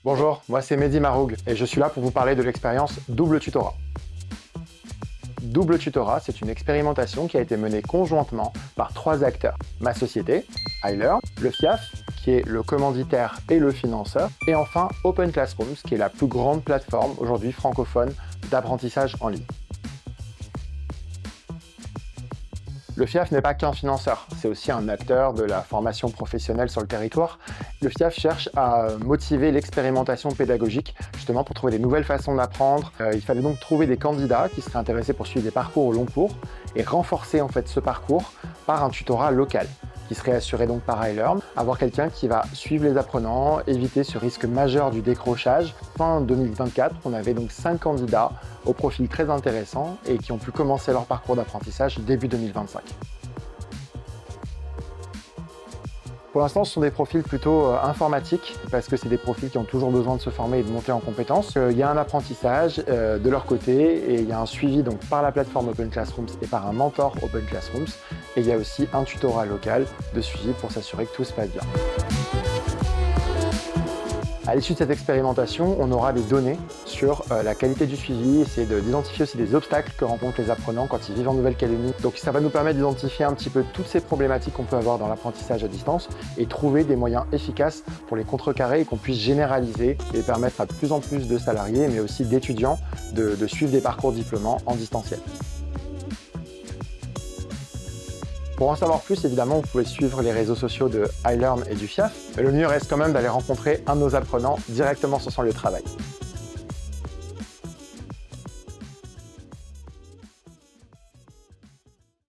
Bonjour, moi c'est Mehdi Maroug et je suis là pour vous parler de l'expérience Double Tutorat. Double Tutorat, c'est une expérimentation qui a été menée conjointement par 3 acteurs. Ma société, iLearn, le FIAF, qui est le commanditaire et le financeur, et enfin Open Classrooms, qui est la plus grande plateforme aujourd'hui francophone d'apprentissage en ligne. Le FIAF n'est pas qu'un financeur, c'est aussi un acteur de la formation professionnelle sur le territoire. Le FIAF cherche à motiver l'expérimentation pédagogique, justement pour trouver des nouvelles façons d'apprendre. Il fallait donc trouver des candidats qui seraient intéressés pour suivre des parcours au long cours et renforcer en fait ce parcours par un tutorat local, qui serait assuré donc par iLearn, avoir quelqu'un qui va suivre les apprenants, éviter ce risque majeur du décrochage. Fin 2024, on avait donc 5 candidats au profil très intéressant et qui ont pu commencer leur parcours d'apprentissage début 2025. Pour l'instant, ce sont des profils plutôt informatiques, parce que c'est des profils qui ont toujours besoin de se former et de monter en compétences. Il y a un apprentissage de leur côté et il y a un suivi donc, par la plateforme Open Classrooms et par un mentor Open Classrooms. Et il y a aussi un tutorat local de suivi pour s'assurer que tout se passe bien. À l'issue de cette expérimentation, on aura des données sur la qualité du suivi, essayer d'identifier aussi des obstacles que rencontrent les apprenants quand ils vivent en Nouvelle-Calédonie. Donc ça va nous permettre d'identifier un petit peu toutes ces problématiques qu'on peut avoir dans l'apprentissage à distance et trouver des moyens efficaces pour les contrecarrer et qu'on puisse généraliser et permettre à de plus en plus de salariés, mais aussi d'étudiants, de suivre des parcours diplômants en distanciel. Pour en savoir plus, évidemment, vous pouvez suivre les réseaux sociaux de iLearn et du FIAF. Mais le mieux reste quand même d'aller rencontrer un de nos apprenants directement sur son lieu de travail.